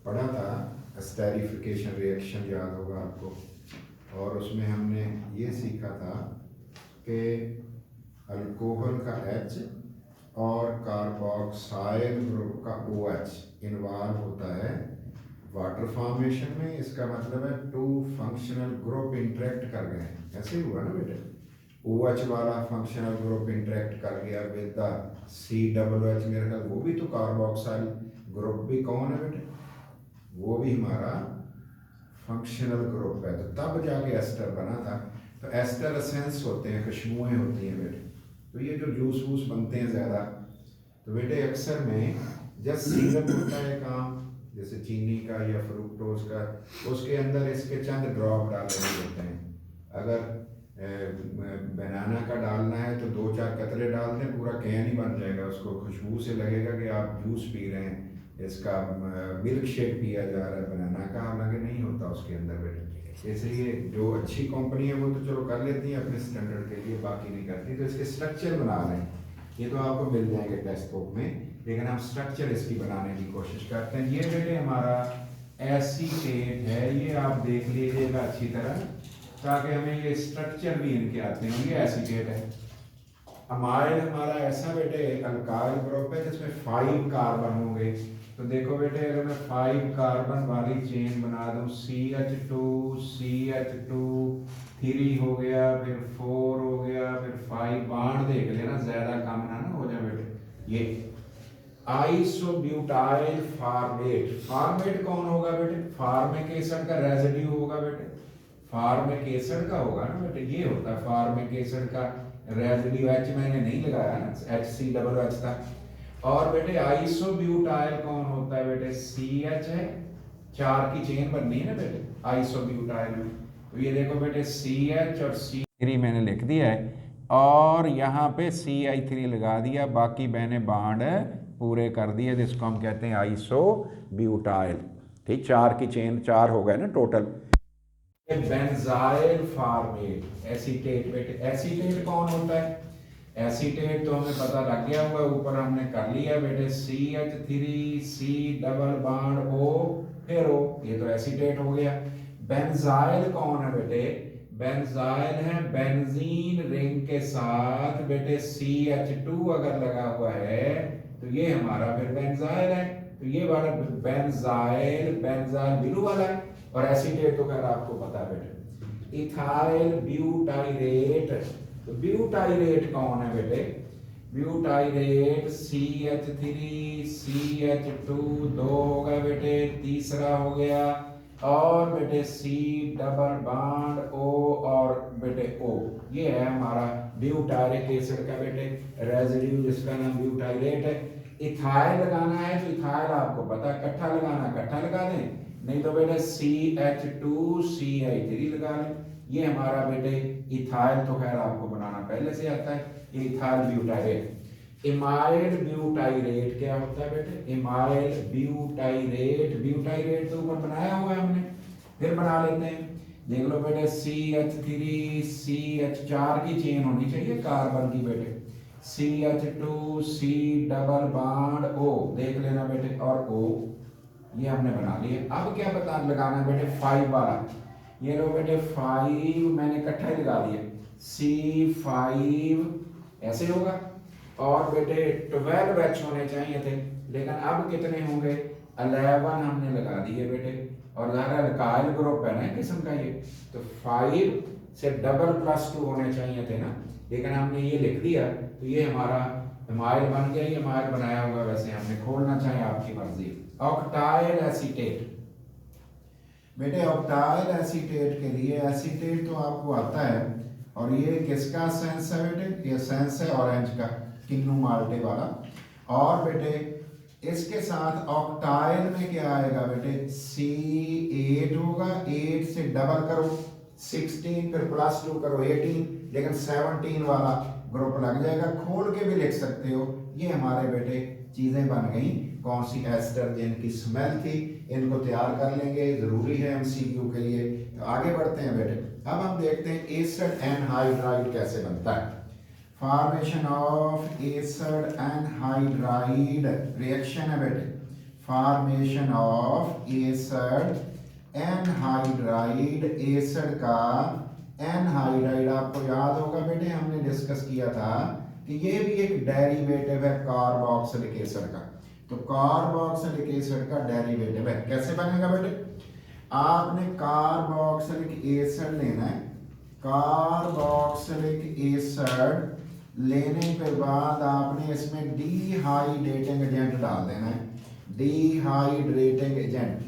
पढ़ा था, esterification reaction याद होगा आपको, और उसमें हमने ये सीखा था कि अल्कोहल का H और कार्बोक्साइल ग्रुप का OH इन्वॉल्व होता है वाटर फॉर्मेशन में। इसका मतलब है टू फंक्शनल ग्रुप इंटरेक्ट कर गए हैं, ऐसे ही हुआ ना बेटे। OH वाला फंक्शनल ग्रुप इंटरेक्ट कर गया विद द COOH, मेरे ख्याल वो भी तो कार्बोक्साइल ग्रुप भी कौन है बेटे, वो भी हमारा फंक्शनल ग्रुप है, तो तब जाके एस्टर बना था। तो एस्टर एसेंस होते हैं, खुशबुएं होती हैं बेटे। तो ये जो जूस वूस बनते हैं ज़्यादा, तो बेटे अक्सर में जब सिरप होता है काम, जैसे चीनी का या फ्रूक्टोज का, उसके अंदर इसके चंद ड्रॉप डाले होते हैं। अगर बनाना का डालना है तो 2-4 कतरे डाल दें, पूरा कैन ही बन जाएगा, उसको खुशबू से लगेगा कि आप जूस पी रहे हैं, इसका मिल्क शेक पिया जा रहा है बनाना का, हालांकि नहीं होता उसके अंदर बेटे। इसलिए जो अच्छी कंपनी है वो तो चलो कर लेती है अपने स्टैंडर्ड के लिए, बाकी नहीं करती। तो इसके स्ट्रक्चर बना रहे हैं, ये तो आपको मिल जाएंगे टेक्स्ट बुक में, लेकिन हम स्ट्रक्चर इसकी बनाने की कोशिश करते हैं। ये बेटे हमारा एसीटेट है, ये आप देख लीजिएगा अच्छी तरह, ताकि हमें ये स्ट्रक्चर भी इनके आते हैं। ये एसीटेट है। अमाइल हमारा ऐसा बेटे अल्काइल ग्रुप है जिसमें 5 कार्बन होंगे। तो देखो बेटे, अगर मैं 5 कार्बन वाली चेन बना दूं, CH2 CH2 3 हो गया, फिर 4 हो गया, फिर 5, बाण देख लेना, ज्यादा कम ना हो जाए बेटे। ये आइसोब्यूटाइल फॉर्मेट, फॉर्मेट कौन होगा बेटे, फार्मिक एसिड का रेजिड्यू होगा बेटे, फार्मिक एसिड का होगा ना बेटे, ये होता है फार्मिक एसिड का रेजिड्यू। H मैंने नहीं लगाया ना, HCOOH था। और बेटे आइसोब्यूटाइल कौन होता है बेटे, CH है, 4 की चेन बननी है ना बेटे आइसोब्यूटाइल में। तो ये देखो बेटे CH और C3 मैंने लिख दिया है, और यहाँ पे CI3 लगा दिया, बाकी मैंने बांड पूरे कर दिए, जिसको हम कहते हैं आइसोब्यूटाइल। ठीक, 4 की चेन, 4 हो गए ना टोटल। बेंजाइल फॉर्मेट एसीटेट बेटे, एसीटेट कौन होता है, एसीटेट तो हमें पता लग गया हुआ, ऊपर हमने कर लिया बेटे, CH3 C double bond O फिर O, ये तो एसीटेट हो गया। बेंजाइल कौन है बेटे, बेंजाइल है बेंजीन रिंग के साथ बेटे CH2 अगर लगा हुआ है तो ये हमारा फिर बेंजाइल है। तो ये वाला बेंजाइल, बेंजाइल ब्लू वाला है, और एसीटेट तो खैर आपको पता है बेटे। इथाइल ब्यूटाइरेट, तो ब्यूटाइरेट कौन है बेटे, ब्यूटाइरेट CH3 CH2 2 हो गया बेटे, तीसरा हो गया, और बेटे C डबल बॉन्ड O और बेटे O, ये है हमारा ब्यूटायरिक एसिड का बेटे रेजिड्यू, जिसका नाम ब्यूटाइरेट है। इथाइल लगाना है तो इथाइल आपको पता है, इकट्ठा लगाना इकट्ठा लगा दें, नहीं तो बेटे CH2 CI3 लगा लें। ये हमारा बेटे इथाइल तो खैर आपको बनाना पहले से आता है, ये इथाइल ब्यूटाइरेट। इमाइल ब्यूटाइरेट क्या होता है बेटे, इमाइल ब्यूटाइरेट, ब्यूटाइरेट तो ऊपर बनाया हुआ है हमने, फिर बना लेते हैं। देख लो बेटे CH3 CH, 4 की चेन होनी चाहिए कार्बन की बेटे, CH2 C double bond O, देख लेना बेटे, और O, ये हमने बना लिए। अब क्या पता लगाना है बेटे 5 वाला, ये लो बेटे 5 मैंने इकट्ठा ही लगा दिया, C5 ऐसे होगा, और बेटे 12 H होने चाहिए थे, लेकिन अब कितने होंगे, 11 हमने लगा दिए बेटे, और ज़्यादा अल्काइल ग्रुप है ना किस्म का ये, तो 5 से डबल +2 होने चाहिए थे ना, लेकिन हमने ये लिख दिया, तो ये हमारा एमाइल बन गया। ये एमाइल बनाया हुआ, वैसे हमने खोलना चाहे आपकी मर्जी। ऑक्टाइल एसीटेट बेटे, ऑक्टाइल एसीटेट के लिए, एसीटेट तो आपको आता है, और ये किसका सेंस है बेटे, ये सेंस है ऑरेंज का, किन्नू माल्टे वाला। और बेटे इसके साथ ऑक्टाइल में क्या आएगा बेटे, C8 होगा, 8 से डबल करो 16, फिर +2 करो 18, लेकिन 17 वाला ग्रुप लग जाएगा, खोल के भी लिख सकते हो। ये हमारे बेटे चीजें बन गई, कौन सी एस्टर जिनकी स्मेल थी, इनको तैयार कर लेंगे, जरूरी है MCQ के लिए। तो आगे बढ़ते हैं बेटे, अब हम देखते हैं एसिड एनहाइड्राइड कैसे बनता है। Formation of acid anhydride reaction है बेटे, formation of acid anhydride. Acid का एनहाइड्राइड आपको याद होगा बेटे, हमने डिस्कस किया था कि ये भी एक डेरिवेटिव है कार्बोक्सिलिक एसिड का। तो कार्बोक्सिलिक एसिड का डेरिवेटिव है, कैसे बनेगा बेटे? आपने कार्बोक्सिलिक एसिड लेना है, कार्बोक्सिलिक एसिड लेने के बाद आपने इसमें डिहाइड्रेटिंग एजेंट डाल देना है। डिहाइड्रेटिंग एजेंट,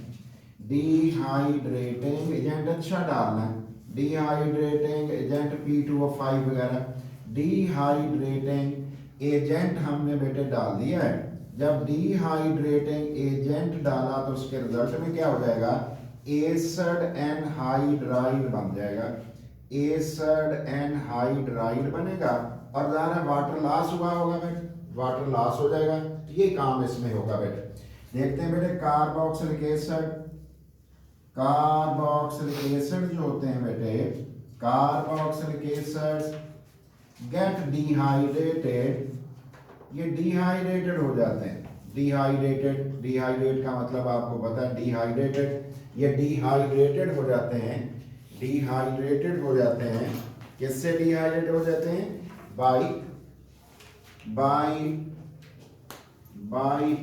डिहाइड्रेटिंग एजेंट अच्छा डालना है, डिहाइड्रेटिंग एजेंट P2O5 वगैरह। डिहाइड्रेटिंग एजेंट हमने बेटे डाल दिया है। जब डिहाइड्रेटिंग एजेंट डाला तो उसके रिजल्ट में क्या हो जाएगा? एसिड एनहाइड्राइड बन जाएगा। एसिड एनहाइड्राइड बनेगा और ज़ाहिर वाटर लॉस हुआ होगा बेटे, वाटर लॉस हो जाएगा। ये काम इसमें होगा बेटे। देखते हैं बेटे, कार्बोक्सिलिक एसिड, कार्बोक्सिलिक एसिड जो होते हैं बेटे, कार्बोक्सिलिक एसिड गेट डिहाइड्रेटेड, ये डिहाइड्रेटेड हो जाते हैं। डिहाइड्रेटेड, डिहाइड्रेट का मतलब आपको पता है, डिहाइड्रेटेड, ये डिहाइड्रेटेड हो जाते हैं। डिहाइड्रेटेड हो जाते हैं, किससे डिहाइड्रेट हो जाते हैं? By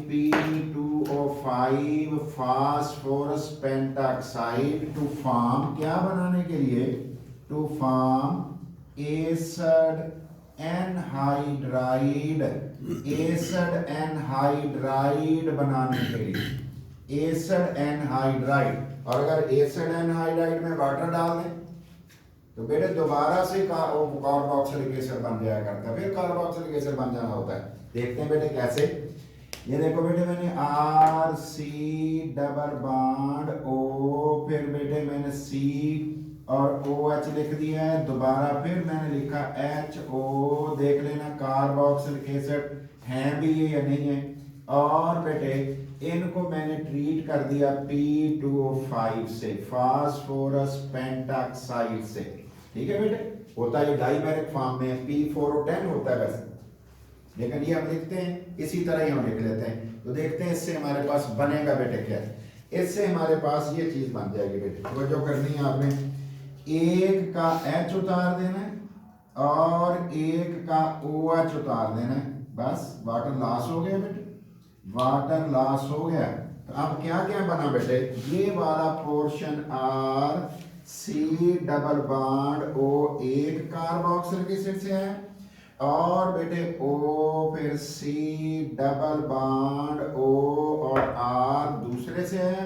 P2O5 phosphorus pentoxide to form, क्या बनाने के लिए? To form acid anhydride. Acid anhydride बनाने के लिए, एसिड एनहाइड्राइड। और अगर एसिड एनहाइड्राइड में वाटर डाल दें तो बेटे दोबारा से कार्बोक्सिलिक एसिड बन जाया करता है, फिर कार्बोक्सिलिक एसिड बन जाना होता है। देखते हैं बेटे कैसे। ये देखो बेटे, मैंने RC डबल बॉन्ड O, फिर बेटे मैंने C और OH लिख दिया है, दोबारा फिर मैंने लिखा HO। देख लेना कार्बोक्सिलिक एसिड है भी ये या नहीं है। और बेटे इनको मैंने ट्रीट कर दिया P2O5 से, फास्फोरस पेंटाक्साइड से। ठीक है बेटे, होता है ये डाइबैरिक फॉर्म में, P4O10 होता है वैसे, लेकिन ये हम लिखते हैं इसी तरह ही हम लिख लेते हैं। तो देखते हैं इससे हमारे पास बनेगा बेटे क्या। इससे हमारे पास ये चीज बन जाएगी बेटे। तो जो करनी है आपने, एक का H उतार देना है और एक का OH उतार देना है, बस वाटर लॉस हो गया बेटे, वाटर लॉस हो गया। तो अब क्या क्या बना बेटे, ये वाला portion RC double bond O एक कार्बोक्सिलिक एसिड से है, और बेटे O फिर C डबल बॉन्ड O और R दूसरे से है,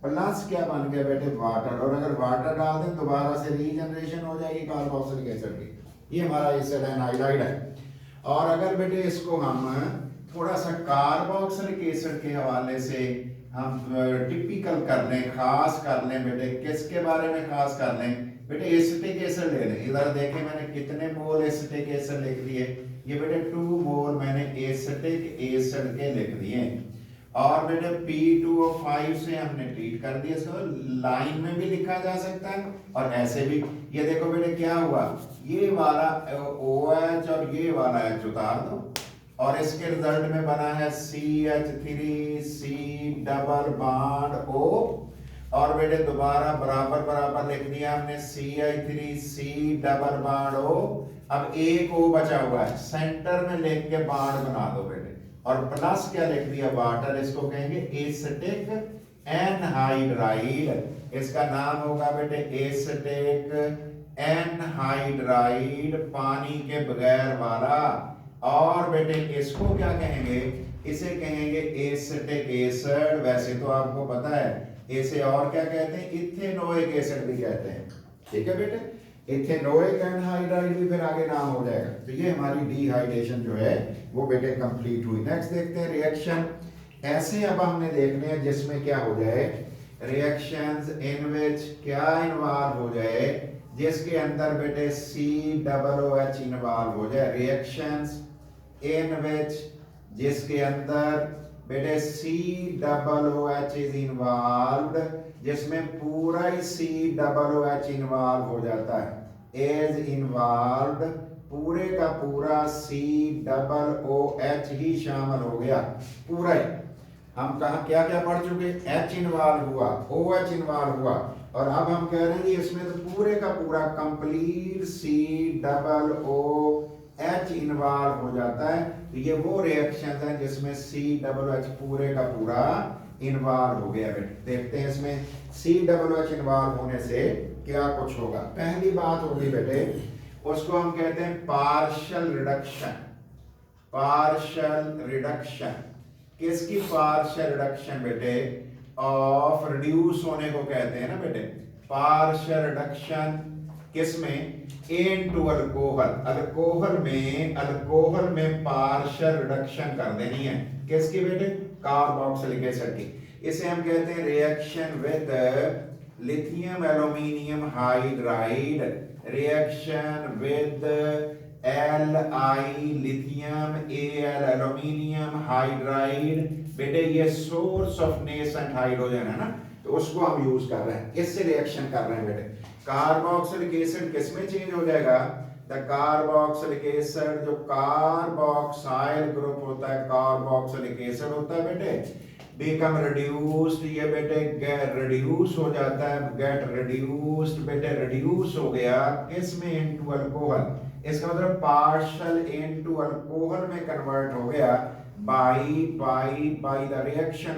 प्लस क्या बन गया बेटे? वाटर। और अगर वाटर डाल दें दोबारा से रीजनरेशन हो जाएगी कार्बोक्सिलिक एसिड की। ये हमारा एसिड एनहाइड्राइड है। और अगर बेटे इसको हम थोड़ा सा कार्बोक्सिलिक एसिड के हवाले से हम टिपिकल कर लें, खास कर लें बेटे, किसके बारे में खास कर लें बेटे? एसिटिक एसिड ले लें। इधर देखें मैंने कितने मोल एसिटिक एसिड लिख दिए, ये बेटे 2 मोल मैंने एसिटिक एसिड के लिख दिए। और बेटे P2O5 से हमने ट्रीट कर दिया, इसको लाइन में भी लिखा जा सकता है और ऐसे भी। ये देखो बेटे क्या हुआ, ये वाला OH और ये वाला H उतार दो और इसके रिजल्ट में बना है CH3C डबल बॉन्ड O। और बेटे दोबारा बराबर बराबर लिख दिया हमने CH3C डबल बॉन्ड O। अब एक O बचा हुआ है, सेंटर में लिख के बॉन्ड बना दो बेटे, और प्लस क्या लिख दिया? वाटर। इसको कहेंगे एसिटिक एनहाइड्राइड। इसका नाम होगा बेटे एसिटिक एनहाइड्राइड, पानी के बगैर वाला। और बेटे इसको क्या कहेंगे? इसे कहेंगे एसिटिक एसिड। वैसे तो आपको पता है इसे और क्या कहते हैं? इथेनोइक एसिड भी कहते हैं। ठीक है बेटे, इथेनोइक एनहाइड्राइड भी फिर आगे नाम हो जाएगा। तो ये हमारी डिहाइड्रेशन जो है वो बेटे कंप्लीट हुई। नेक्स्ट देखते हैं रिएक्शन। ऐसे अब हमने देखने हैं जिसमें क्या हो जाए, रिएक्शंस इन विच क्या इन्वॉल्व हो जाए, जिसके अंदर बेटे COOH इन्वॉल्व हो जाए। रिएक्शंस इन विच, जिसके अंदर बेटे COOH इज इन्वॉल्व्ड, जिसमें पूरा ही COOH इन्वॉल्व हो जाता है, इज इन्वॉल्व्ड, पूरे का पूरा COOH ही शामिल हो गया पूरा ही। हम कहा क्या क्या पढ़ चुके, एच इन्वॉल्व हुआ, ओ एच इन्वॉल्व हुआ, और अब हम कह रहे हैं कि इसमें तो पूरे का पूरा complete C double O H involve हो जाता है। तो ये वो रिएक्शन है जिसमें सी डबल एच पूरे का पूरा इन्वॉल्व हो गया। बेटे देखते हैं इसमें सी डबल एच इन्वॉल्व होने से क्या कुछ होगा। पहली बात होगी बेटे, उसको हम कहते हैं पार्शियल रिडक्शन। पार्शियल रिडक्शन किसकी पार्शियल रिडक्शन बेटे, ऑफ रिड्यूस होने को कहते हैं ना बेटे। पार्शियल रिडक्शन किसमें, इनटू अल्कोहल। अल्कोहल में पार्शियल रिडक्शन कर देनी है, किसकी बेटे, कार्बोक्सिलिक एसिड की। इसे हम कहते हैं reaction with lithium aluminium hydride. Reaction with Li lithium, Al aluminium hydride. बेटे ये सोर्स ऑफ नेसेंट हाइड्रोजन है ना, तो उसको हम यूज कर रहे हैं, इससे रिएक्शन कर रहे हैं बेटे। कार्बोक्सिलिक एसिड किसमें चेंज हो जाएगा, द कार्बोक्सिलिक एसिड, जो कार्बोक्साइल ग्रुप होता है, कार्बोक्सिलिक एसिड होता है बेटे, बिकम रिड्यूस्ड। ये बेटे रिड्यूस हो जाता है, गेट रिड्यूस्ड बेटे, रिड्यूस हो गया किसमें, इनटू अल्कोहल। इसका मतलब पार्शियल इनटू अल्कोहल में कन्वर्ट हो गया by the reaction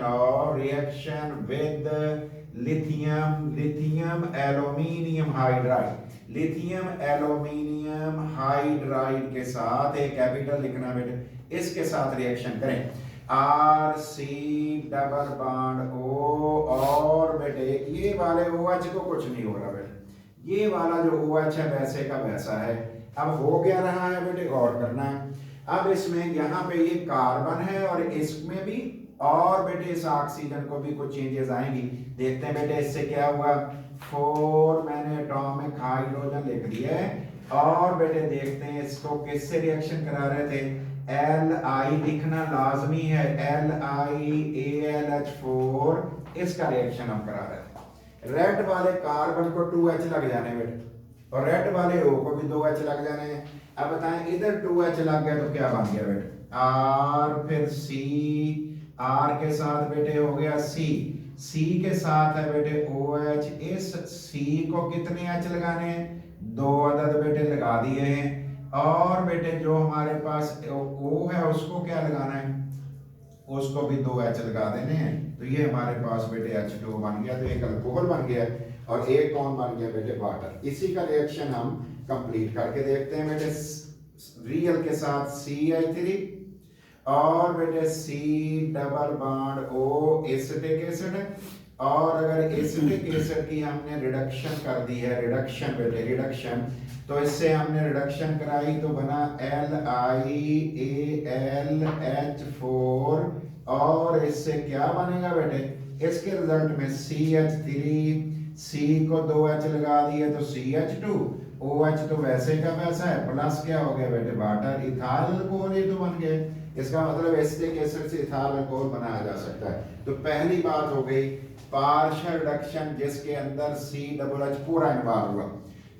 of reaction with lithium aluminium hydride. Lithium aluminium hydride के साथ एक कैपिटल लिखना बेटे, इसके साथ रिएक्शन करें, R C double bond O, और बेटे ये वाले OH को कुछ नहीं हो रहा बेटे, ये वाला जो OH है वैसे का वैसा है। अब हो क्या रहा है बेटे, गौर करना है। अब इसमें यहाँ पे ये कार्बन है और इसमें भी, और बेटे इस ऑक्सीजन को भी कुछ चेंजेस आएंगी। देखते हैं बेटे इससे क्या हुआ, 4 मैंने एटॉमिक हाइड्रोजन लिख दिया है, और बेटे देखते हैं इसको किससे रिएक्शन करा रहे थे, Li लिखना लाजमी है, LiAlH4, इसका रिएक्शन हम करा रहे थे। रेड वाले कार्बन को 2H लग जाने बेटे, और रेड वाले O को भी 2H लग जाने हैं। अब बताएं इधर 2H लग गया तो क्या बन गया बेटे, R, फिर C, R के साथ बेटे हो गया C के साथ है बेटे OH। इस C को कितने H लगाने हैं, 2 अदद बेटे लगा दिए हैं, और बेटे जो हमारे पास O है उसको क्या लगाना है, उसको भी 2H लगा देने हैं। तो ये हमारे पास बेटे H2 बन गया, तो एक अल्कोहल बन गया, और एक कौन बन गया बेटे, वाटर। इसी का रिएक्शन हम कंप्लीट करके देखते हैं बेटे। रियल के साथ CH3, और बेटे C double bond O acetic acid है, और अगर एसिटिक एसिड की हमने रिडक्शन कर दी है, रिडक्शन बेटे रिडक्शन, तो इससे हमने रिडक्शन कराई तो बना LiAlH4, और इससे क्या बनेगा बेटे, इसके रिजल्ट में CH3, C को 2H लगा दिए तो CH2, OH तो वैसे का वैसा है, प्लस क्या हो गया बेटे, वाटर, इथाइल अल्कोहल ये तो बन गए। इसका मतलब एसिटिक एसिड से इथाइल अल्कोहल बनाया जा सकता है। तो पहली बात हो गई पार्शियल रिडक्शन जिसके अंदर CH पूरा इन्वॉल्व हुआ।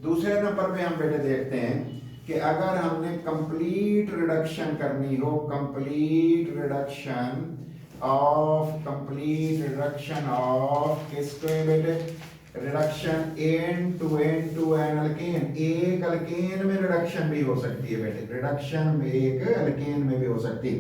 दूसरे नंबर पे हम बेटे देखते हैं कि अगर हमने कंप्लीट रिडक्शन करनी हो, कंप्लीट रिडक्शन ऑफ किसके बेटे, reduction N to N alkane. एक अल्केन में रिडक्शन भी हो सकती है बेटे, रिडक्शन में एक अल्केन में भी हो सकती है।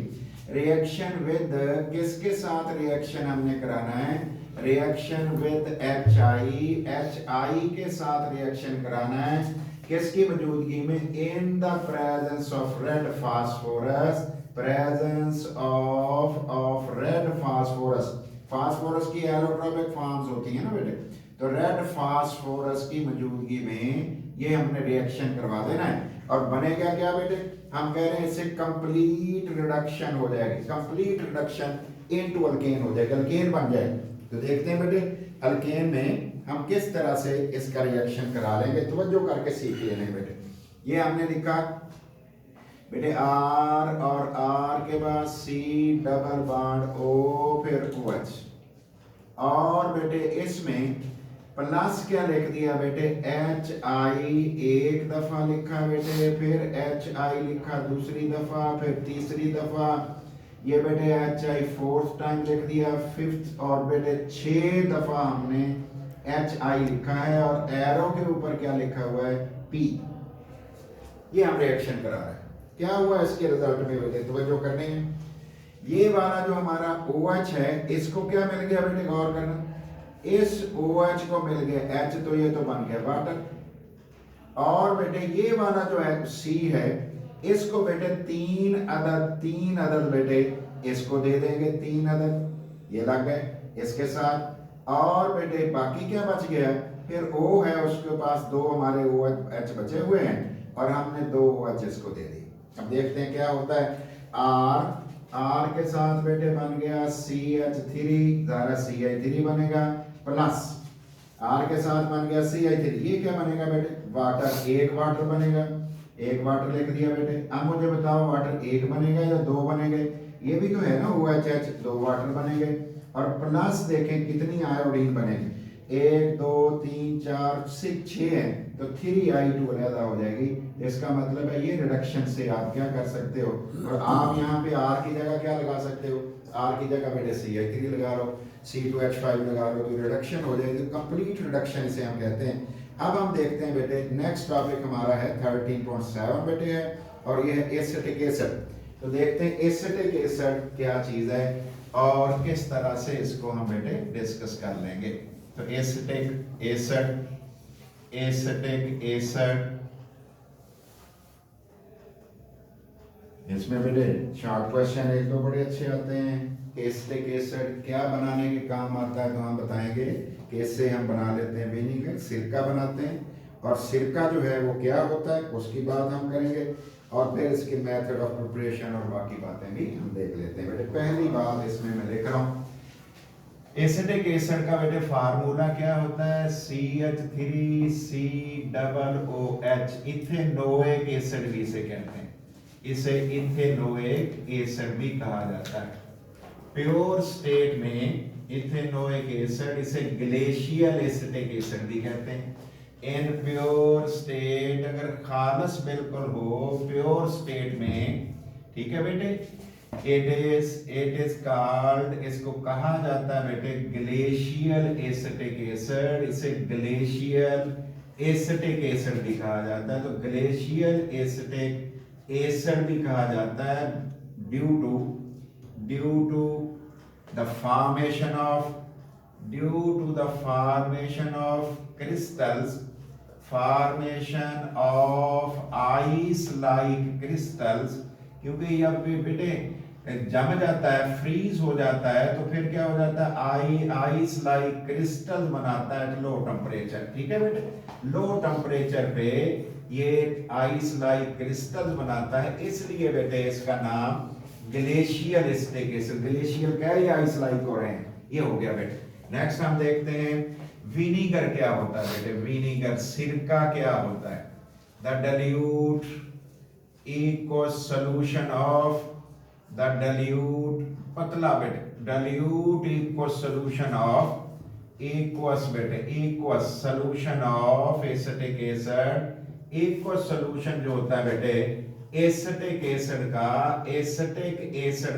रिएक्शन विद किसके साथ रिएक्शन हमने कराना है, रिएक्शन विद HI के साथ रिएक्शन कराना है, किसकी मौजूदगी में, in the presence of red phosphorus, presence of red phosphorus. Phosphorus की एलोट्रोपिक फॉर्म्स होती है ना बेटे, तो रेड फास्फोरस की मौजूदगी में ये हमने रिएक्शन करवा देना है, और बनेगा क्या बेटे, हम कह रहे हैं इससे कंप्लीट रिडक्शन हो जाएगी, कंप्लीट रिडक्शन इनटू अल्केन हो जाएगा, अल्केन बन जाएगा। तो देखते हैं बेटे अल्केन में हम किस तरह से इसका रिएक्शन करा लेंगे, तवज्जो करके सीख लेंगे बेटे। ये हमने लिखा बेटे R, और R के बाद C डबल बॉन्ड O, फिर OH, और बेटे इसमें प्लस क्या लिख दिया बेटे, HI एक दफा लिखा बेटे, फिर HI लिखा दूसरी दफा, फिर तीसरी दफा, ये बेटे HI फोर्थ टाइम लिख दिया, फिफ्थ, और बेटे 6 दफा हमने HI लिखा है और एरो के ऊपर क्या लिखा हुआ है, P। ये हम रिएक्शन करा रहे हैं। क्या हुआ इसके रिजल्ट में बेटे, तवज्जो करनी है। ये वाला जो हमारा OH है, इसको क्या मिल गया बेटे, गौर करना, इस OH को मिल गया H, तो ये तो बन गया वाटर। और बेटे ये वाला जो है C है, इसको बेटे 3 अदद बेटे इसको दे देंगे, 3 अदद ये लग गए इसके साथ। और बेटे बाकी क्या बच गया, फिर O है उसके पास 2 हमारे OH बचे हुए हैं और हमने 2 OH इसको दे दी। अब देखते हैं क्या होता है। R के साथ बेटे बन गया CH3, ज़ारा CH3 बनेगा, प्लस R के साथ बन गया CH3, ये क्या बनेगा बेटे, वाटर, एक वाटर बनेगा, एक वाटर लिख दिया बेटे। अब मुझे बताओ वाटर एक बनेगा या 2 बनेंगे, ये भी तो है ना OHH, 2 वाटर बनेंगे। और प्लस देखें कितनी आयोडीन बनेगी, 1 2 3 4 6 है, तो 3I2 अलहदा हो जाएगी। इसका मतलब है ये रिडक्शन से आप क्या कर सकते हो, और आप यहाँ पे R की जगह क्या लगा सकते हो, R की जगह बेटे CH3 लगा लो, C2H5 लगा लो, तो रिडक्शन हो जाएगी, कंप्लीट रिडक्शन इसे हम कहते हैं। अब हम देखते हैं बेटे, नेक्स्ट टॉपिक हमारा है 13.7 बेटे है, और ये है एसिटिक एसिड। तो देखते हैं एसिटिक एसिड क्या चीज़ है और किस तरह से इसको हम बेटे डिस्कस कर लेंगे। तो एसिटिक एसिड, एसिटिक एसिड, इसमें बेटे शॉर्ट क्वेश्चन एक दो बड़े अच्छे आते हैं। एसिटिक एसिड क्या बनाने के काम आता है, तो हम बताएंगे कि इससे हम बना लेते हैं विनीगर, सिरका बनाते हैं, और सिरका जो है वो क्या होता है उसकी बात हम करेंगे, और फिर इसके मेथड ऑफ प्रिपरेशन और बाकी बातें भी हम देख लेते हैं। बेटे पहली बात इसमें मैं लिख रहा हूँ, एसिटिक एसिड का बेटे फार्मूला क्या होता है, CH3COOH, इथेनोइक एसिड भी इसे कहते हैं, इसे इथेनोइक एसिड भी कहा जाता है। प्योर स्टेट में इथेनोइक एसिड, इसे ग्लेशियल एसिटिक एसिड भी कहते हैं। इन प्योर स्टेट, अगर खालस बिल्कुल हो प्योर स्टेट में, ठीक है बेटे, इट इज कॉल्ड, इसको कहा जाता है बेटे ग्लेशियल एसिटिक एसिड, इसे ग्लेशियल एसिटिक एसिड भी कहा जाता है। तो ग्लेशियल एसिटिक एसिड भी कहा जाता है due to the formation of crystals, formation of ice like crystals, क्योंकि जब भी बेटे जम जाता है, फ्रीज हो जाता है, तो फिर क्या हो जाता है, आइस लाइक क्रिस्टल बनाता है लो टेम्परेचर, ठीक है बेटे, लो टेम्परेचर पे ये आइस लाइक क्रिस्टल बनाता है, इसलिए बेटे इसका नाम ग्लेशियल एसिटिक एसिड, ग्लेशियल क्या है, ये आइस लाइक हो रहे हैं, ये हो गया बेटे। नेक्स्ट हम देखते हैं विनीगर क्या होता है बेटे, विनीगर सिरका क्या होता है, the dilute aqueous solution of the dilute, पतला बेटे, dilute aqueous solution of aqueous बेटे, aqueous solution of acetic acid, aqueous solution जो होता है बेटे एसिटिक एसिड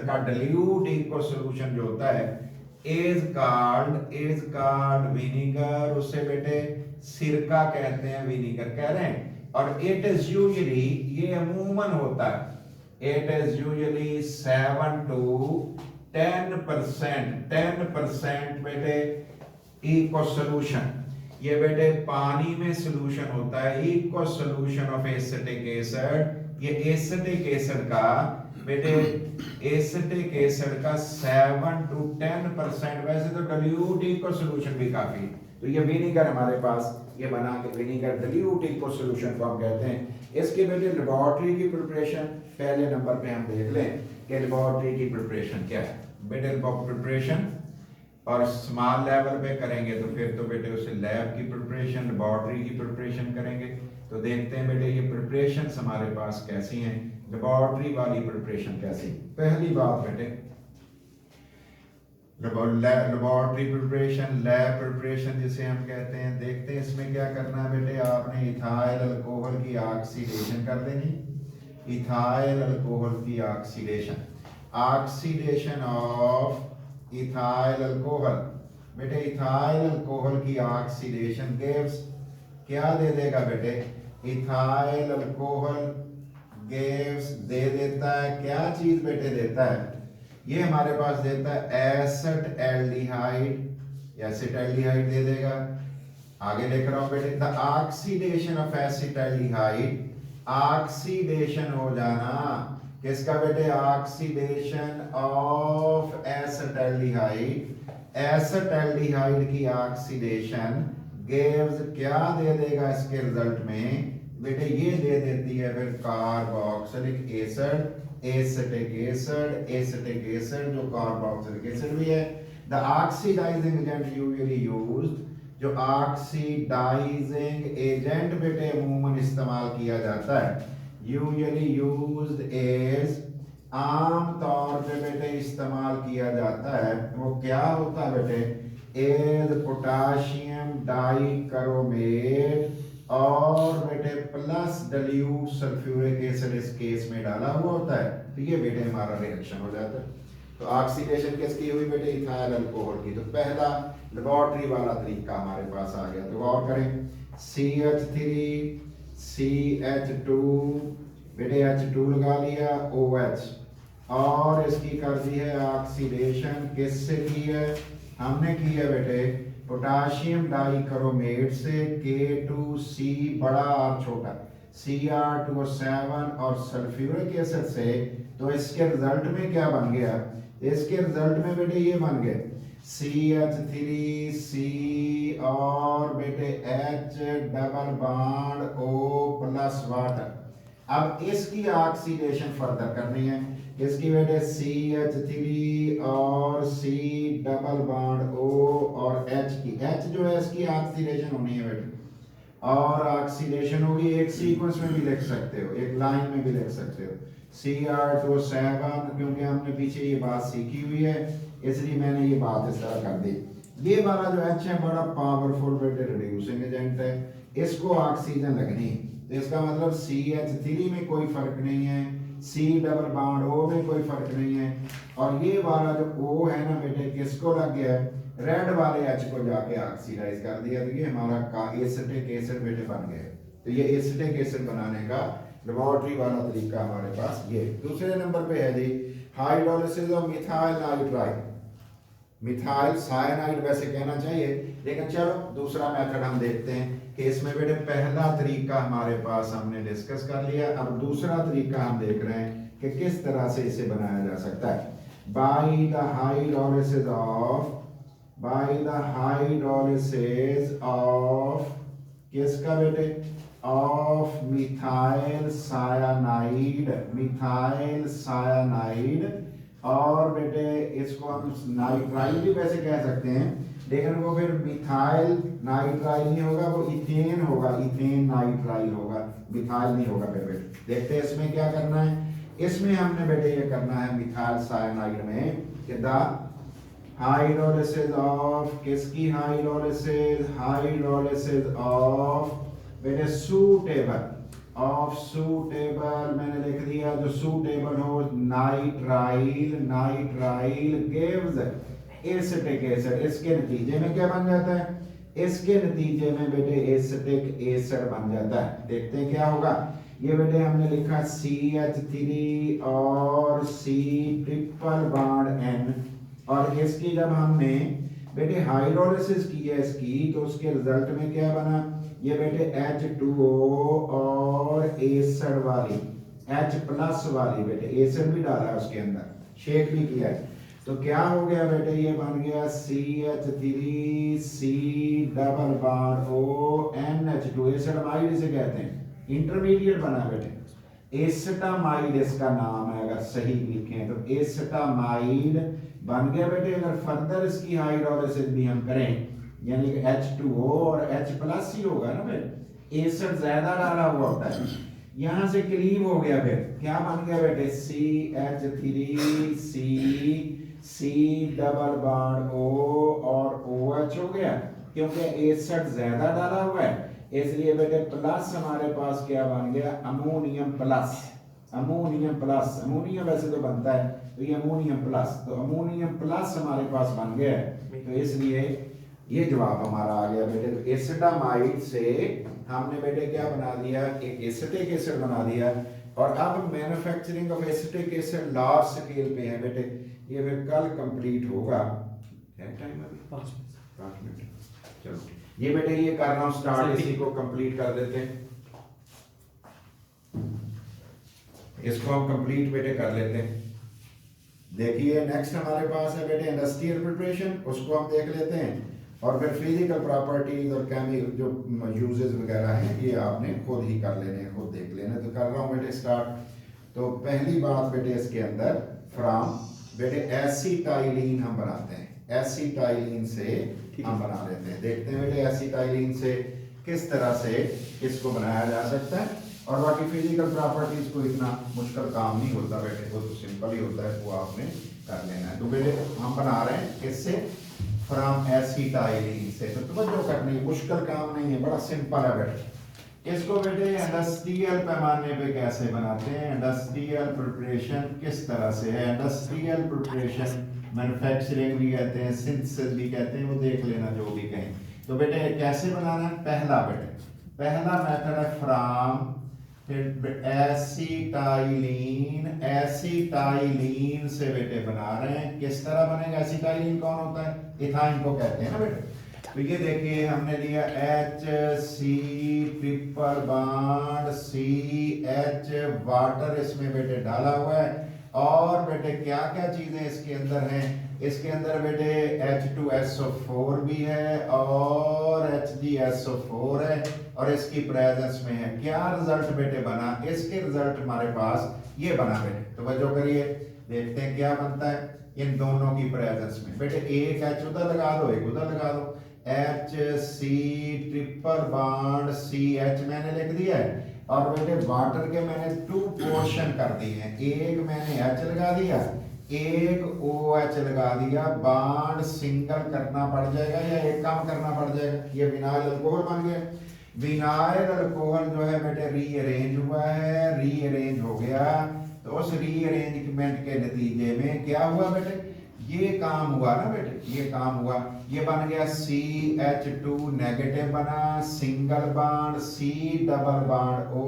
का dilute aqueous solution जो होता है is called vinegar, उसे बेटे सिरका कहते हैं, विनीगर कह रहे हैं। और इट इज यूजुअली, ये अमूमन होता है, इट इज यूजुअली 7 to 10% बेटे इक्वल सोल्यूशन, ये बेटे पानी में सोल्यूशन होता है, equal solution of acetic acid. ये एसिटिक एसिड का बेटे, एसिटिक एसिड का 7 to 10%, वैसे तो डाइल्यूट इक्वल सोल्यूशन भी काफी, तो ये विनीगर हमारे पास ये बना के विनीगर डाइल्यूट इक्वल सॉल्यूशन को हम कहते हैं। इसके बेटे लेबोरेटरी की प्रिपरेशन पहले नंबर पे हम देख लें कि लेबोरेटरी की प्रिपरेशन क्या है बेटे। प्रिपरेशन और स्मॉल लेवल पे करेंगे तो फिर तो बेटे उसे लैब की प्रिपरेशन, लेबोरेटरी की प्रिपरेशन करेंगे। तो देखते हैं बेटे ये प्रिपरेशन हमारे पास कैसी हैं, लेबोरेटरी वाली प्रिपरेशन कैसी। पहली बात बेटे लेबोरेटरी प्रिपरेशन, लैब प्रिपरेशन जिसे हम कहते हैं। देखते हैं इसमें क्या करना है बेटे, आपने इथाइल अल्कोहल की ऑक्सीडेशन कर देनी, इथाइल अल्कोहल की oxidation. Oxidation of ethyl alcohol. बेटे इथाइल अल्कोहल की ऑक्सीडेशन गिव्स, क्या दे देगा बेटे, इथाइल अल्कोहल गिव्स दे देता है, क्या चीज बेटे देता है, ये हमारे पास देता है एसिड एल्डिहाइड, एसिड एल्डिहाइड दे देगा। आगे लिख रहा हूं बेटे, the oxidation of acid aldehyde, oxidation हो जाना किसका बेटे, ऑक्सीडेशन ऑफ एसिटाल्डिहाइड, एसिटाल्डिहाइड की ऑक्सीडेशन गिव्स, क्या दे देगा इसके रिजल्ट में बेटे, ये दे देती है फिर carboxylic acid, acetic acid, acetic acid जो कार्बोक्सिलिक एसिड भी है। The oxidising agent usually used, जो ऑक्सीडाइजिंग एजेंट बेटे अमूमन इस्तेमाल किया जाता है, यूजुअली यूज्ड इज, आम तौर पे बेटे इस्तेमाल किया जाता है, वो क्या होता है बेटे, इज पोटाशियम डाइक्रोमेट, और बेटे प्लस डाइल्यूट सल्फ्यूरिक एसिड इस केस में डाला हुआ होता है, तो ये बेटे हमारा रिएक्शन हो जाता है। तो ऑक्सीडेशन किसकी हुई बेटे, इथाइल अल्कोहल की। तो पहला लेबोरेटरी वाला तरीका हमारे पास आ गया, तो गौर करें, CH3 CH2 बेटे H2 लगा लिया, OH, और इसकी कर दी है ऑक्सीडेशन, किससे की है, हमने की है बेटे पोटाशियम डाइक्रोमेट से, K2C बड़ा और छोटा, Cr2O7 और सल्फ्यूरिक एसिड से। तो इसके रिजल्ट में क्या बन गया, इसके रिजल्ट में बेटे ये बन गए CH3C और बेटे H double bond O+ water. अब इसकी ऑक्सीडेशन फर्दर करनी है, इसकी बेटे CH3 और C डबल बॉन्ड O और H की, H जो है इसकी ऑक्सीडेशन होनी है बेटे, और ऑक्सीडेशन होगी, एक सीक्वेंस में भी लिख सकते हो, एक लाइन में भी लिख सकते हो, Cr2O7, क्योंकि हमने पीछे ये बात सीखी हुई है इसलिए मैंने ये बात इस तरह कर दी। ये वाला जो H है बड़ा पावरफुल बेटे रिड्यूसिंग एजेंट है, इसको ऑक्सीजन लगनी है, तो इसका मतलब CH3 में कोई फर्क नहीं है, C डबल बॉन्ड O में कोई फर्क नहीं है, और ये वाला जो O है ना बेटे किसको लग गया है, रेड वाले H को जाके ऑक्सीडाइज कर दिया, तो ये हमारा एसिटिक एसिड बेटे बन गया। तो ये एसिटिक एसिड बनाने का लेबोरेटरी वाला तरीका हमारे पास ये। दूसरे नंबर पे है जी hydrolysis of methyl nitrile, methyl cyanide वैसे कहना चाहिए, लेकिन चलो दूसरा मेथड हम देखते हैं कि इसमें बेटे पहला तरीका हमारे पास हमने डिस्कस कर लिया, अब दूसरा तरीका हम देख रहे हैं कि किस तरह से इसे बनाया जा सकता है। By the hydrolysis of, by the hydrolysis of किसका बेटे, ऑफ मिथाइल सायानाइड, मिथाइल सायानाइड, और बेटे इसको हम नाइट्राइल भी वैसे कह सकते हैं, लेकिन वो फिर मिथाइल नाइट्राइल नहीं होगा, वो इथेन होगा, इथेन नाइट्राइल होगा, मिथाइल नहीं होगा। फिर बेटे देखते हैं इसमें क्या करना है, इसमें हमने बेटे ये करना है मिथाइल सायानाइड में कि द हाइड्रोलिसिस ऑफ, किसकी हाइड्रोलिसिस, हाइड्रोलिसिस ऑफ बेटे सूटेबल, ऑफ सूटेबल मैंने लिख दिया, जो सूटेबल हो nitrile, nitrile gives acetic acid, इसके नतीजे में क्या बन जाता है, इसके नतीजे में बेटे एसिटिक एसिड बन जाता है। देखते हैं क्या होगा, ये बेटे हमने लिखा CH3 और C ट्रिपल बॉन्ड N, और इसकी जब हमने बेटे हाइड्रोलिसिस की है इसकी, तो उसके रिजल्ट में क्या बना, ये बेटे H2O और एसिड वाली, H+ वाली बेटे एसिड भी डाला है उसके अंदर, शेक भी किया है, तो क्या हो गया बेटे, ये बन गया CH3C double bond O NH2, एसिडामाइड इसे कहते हैं, इंटरमीडिएट बना बेटे, एसिटामाइड इसका नाम है, अगर सही लिखें तो एसिटामाइड बन गया बेटे। अगर फर्दर इसकी हाइड्रोलिसिस भी हम करें, यानी कि H2O और H+ ही होगा ना, फिर एसिड ज्यादा डाला हुआ होता है, यहां से क्लीव हो गया, फिर क्या बन गया बेटे CH3C, C double bond O और OH हो गया, क्योंकि एसिड ज्यादा डाला हुआ है, इसलिए बेटे प्लस हमारे पास क्या बन गया, ammonium plus, ammonium plus, ammonium वैसे तो बनता है तो ये अमोनियम प्लस, तो अमोनियम प्लस हमारे पास बन गया है, तो इसलिए ये जवाब हमारा आ गया बेटे। तो एसिटामाइड से हमने बेटे क्या बना दिया, एक एसिटिक एसिड बना दिया, और अब manufacturing of acetic acid large scale पे है बेटे, ये फिर कल कंप्लीट होगा। क्या टाइम अभी? 5 मिनट। चलो ये बेटे ये कर रहा हूँ स्टार्ट, इसी को कंप्लीट कर देते हैं, इसको हम कंप्लीट बेटे कर लेते हैं। देखिए नेक्स्ट हमारे पास है बेटे इंडस्ट्रियल प्रिपरेशन, उसको हम देख लेते हैं, और फिर फिजिकल प्रॉपर्टीज और केमिकल जो यूजेस वगैरह हैं ये आपने खुद ही कर लेने, खुद देख लेने। तो कर रहा हूँ बेटे स्टार्ट। तो पहली बात बेटे इसके अंदर फ्रॉम बेटे एसिटाइलिन हम बनाते हैं, एसिटाइलिन से हम बना लेते हैं। देखते हैं बेटे एसिटाइलिन से किस तरह से इसको बनाया जा सकता है, और बाकी फिजिकल प्रॉपर्टीज को इतना मुश्किल काम नहीं होता बेटे, वो तो सिंपल ही होता है, वो आपने कर लेना है। तो बेटे हम बना रहे हैं किससे, फ्रॉम एसिटाइलिन से। तो तवज्जो करनी है, मुश्किल काम नहीं है, बड़ा सिंपल है बेटे। इसको बेटे इंडस्ट्रियल पैमाने पे कैसे बनाते हैं, इंडस्ट्रियल प्रिपरेशन किस तरह से है, इंडस्ट्रियल प्रिपरेशन मैन्युफैक्चरिंग भी कहते हैं, सिंथेसिस भी कहते हैं, वो देख लेना जो भी कहें। तो बेटे कैसे बनाना है, पहला मेथड है फ्रॉम एसिटाइलिन, एसिटाइलिन से बेटे बना रहे हैं। किस तरह बनेगा, एसिटाइलिन कौन होता है, इथाइन को कहते हैं ना बेटे। तो ये देखिए हमने लिया HC triple bond CH, water इसमें बेटे डाला हुआ है, और बेटे क्या क्या चीजें इसके अंदर हैं, इसके अंदर बेटे H2SO4 भी है और HgSO4 है, और इसकी प्रेजेंस में है। क्या रिजल्ट बेटे बना, इसके रिजल्ट हमारे पास ये बना बेटे। तो वजह करिए देखते हैं क्या बनता है इन दोनों की प्रेजेंस में। बेटे एक H उधर लगा दो, एक उधर लगा दो, HC ट्रिपल बॉन्ड CH मैंने लिख दिया है, और बेटे वाटर के मैंने 2 पोर्शन कर दिए हैं, एक मैंने H लगा दिया, एक OH लगा दिया। बॉन्ड सिंगल करना पड़ जाएगा या एक काम करना पड़ जाएगा, ये विनाइल अल्कोहल बन गया। विनाइल अल्कोहल जो है बेटे रीअरेंज हुआ है, रीअरेंज हो गया, तो उस रीअरेंजमेंट के नतीजे में क्या हुआ बेटे, ये काम हुआ ना बेटे, ये काम हुआ, ये बन गया CH2 नेगेटिव बना, single bond C double bond O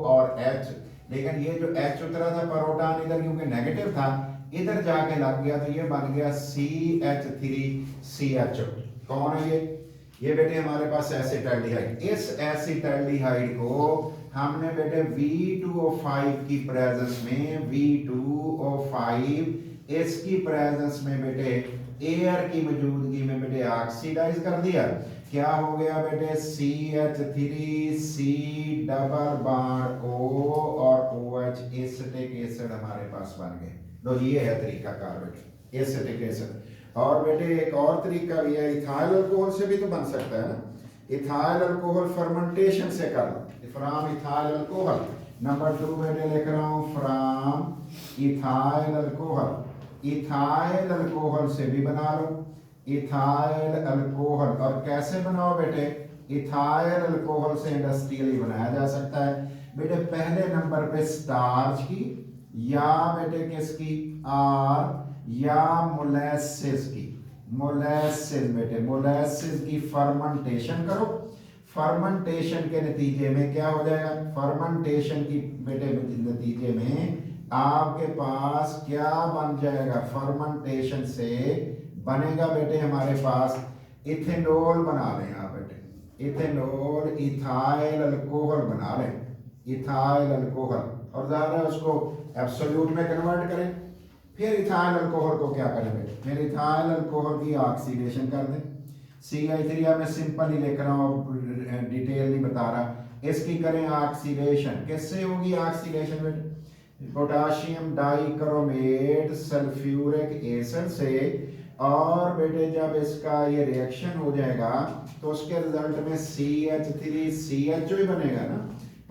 और H, लेकिन ये जो H उतरा था प्रोटॉन इधर क्योंकि नेगेटिव था, इधर जाके लग गया, तो ये बन गया CH3CH। कौन है ये बेटे हमारे पास एसिटाल्डिहाइड। इस एसिटाल्डिहाइड को हमने बेटे V2O5 की प्रेजेंस में, V2O5 इसकी प्रेजेंस में बेटे एयर की मौजूदगी में बेटे ऑक्सीडाइज कर दिया। क्या हो गया बेटे, CH3C डबल बॉन्ड O और OH एसिटिक एसिड हमारे पास बन गए। तो ये है तरीका कार बेटे, एसिटिक एसिड। और बेटे एक और तरीका भी है, इथाइल अल्कोहल से भी तो बन सकता है ना। इथाइल अल्कोहल फर्मेंटेशन से कर लो, फ्रॉम इथाइल अल्कोहल। नंबर 2 बेटे लिख रहा हूं from ethyl alcohol, ethyl alcohol से भी बना लो, इथाइल अल्कोहल। और कैसे बनाओ बेटे, इथाइल अल्कोहल से इंडस्ट्रियली बनाया जा सकता है बेटे, पहले नंबर पे स्टार्च की, या बेटे किसकी, R या मोलेसिस की, मोलेसिस बेटे, मोलेसिस की फर्मेंटेशन करो। फर्मेंटेशन के नतीजे में क्या हो जाएगा, फर्मेंटेशन की बेटे नतीजे में आपके पास क्या बन जाएगा, फर्मेंटेशन से बनेगा बेटे हमारे पास इथेनॉल बना लें आप बेटे, इथेनॉल, इथाइल अल्कोहल बना लें, इथाइल अल्कोहल, और ज़रा उसको एब्सोल्यूट में कन्वर्ट करें। फिर इथाइल अल्कोहल को क्या करें बेटे, फिर इथाइल अल्कोहल की ऑक्सीडेशन कर दें। CH3 में सिंपल ही लिख रहा हूँ, डिटेल नहीं बता रहा, इसकी करें ऑक्सीडेशन। किससे होगी ऑक्सीडेशन बेटे, पोटाशियम डाइक्रोमेट सल्फ्यूरिक एसिड से। और बेटे जब इसका ये रिएक्शन हो जाएगा तो उसके रिजल्ट में CH3CH ही बनेगा ना,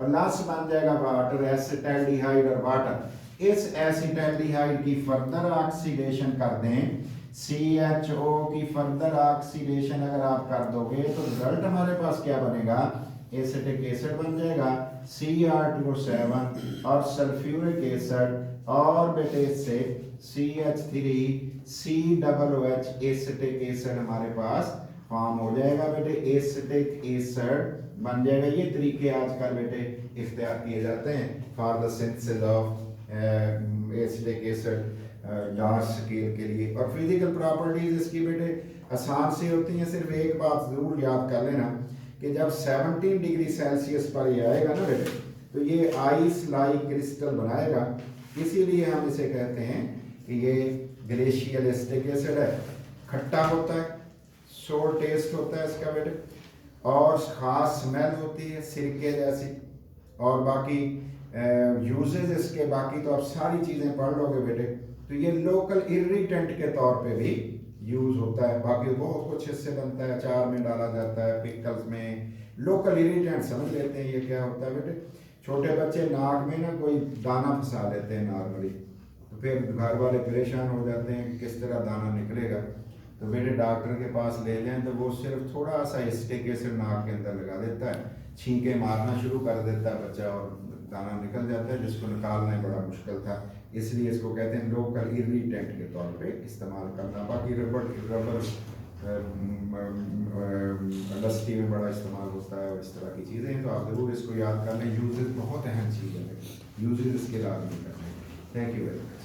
प्लस बन जाएगा वाटर, एसिटाल्डिहाइड और वाटर। इस एसिटाल्डिहाइड की फर्दर ऑक्सीडेशन कर दें, CHO की फर्दर ऑक्सीडेशन अगर आप कर दोगे तो रिजल्ट हमारे पास क्या बनेगा, एसिटिक एसिड बन जाएगा, Cr2O7 और सल्फ्यूरिक एसिड, और बेटे इससे CH3COOH एसिटिक एसिड हमारे पास फॉर्म हो जाएगा बेटे, एसिटिक एसिड बन जाएगा। ये तरीके आजकल बेटे इख्तियार किए जाते हैं for the synthesis of acetic acid large scale के लिए। और फिजिकल प्रॉपर्टीज इसकी बेटे आसान सी होती हैं, सिर्फ एक बात ज़रूर याद कर लेना कि जब 17 डिग्री सेल्सियस पर ये आएगा ना बेटे, तो ये आइस लाइक क्रिस्टल बनाएगा। इसीलिए हम इसे कहते हैं कि ये ग्लेशियल एसिटिक एसिड है। खट्टा होता है, सोर टेस्ट होता है इसका बेटे, और खास स्मेल होती है सिरके जैसी। और बाकी यूजेस इसके, बाकी तो आप सारी चीज़ें पढ़ लोगे बेटे। तो ये लोकल इरिटेंट के तौर पे भी यूज होता है। बाकी बहुत कुछ इससे बनता है, अचार में डाला जाता है, पिकल्स में। लोकल इरिटेंट समझ लेते हैं ये क्या होता है बेटे। छोटे बच्चे नाक में ना कोई दाना फंसा लेते हैं नॉर्मली, तो फिर घर वाले परेशान हो जाते हैं कि किस तरह दाना निकलेगा। तो बेटे डॉक्टर के पास ले जाएं तो वो सिर्फ थोड़ा सा एसिटिक एसिड नाक के अंदर लगा देता है, छींके मारना शुरू कर देता है बच्चा और दाना निकल जाता है, जिसको निकालना बड़ा मुश्किल था। इसलिए इसको कहते हैं लोकल इरिटेंट के तौर पे इस्तेमाल करना। बाकी रबर इंडस्ट्री में बड़ा इस्तेमाल होता है और इस तरह की चीज़ें, तो आप ज़रूर इसको याद कर लें। यूजेस बहुत अहम चीज़ है, यूजेस इसके लाजमी करने। Thank you very much.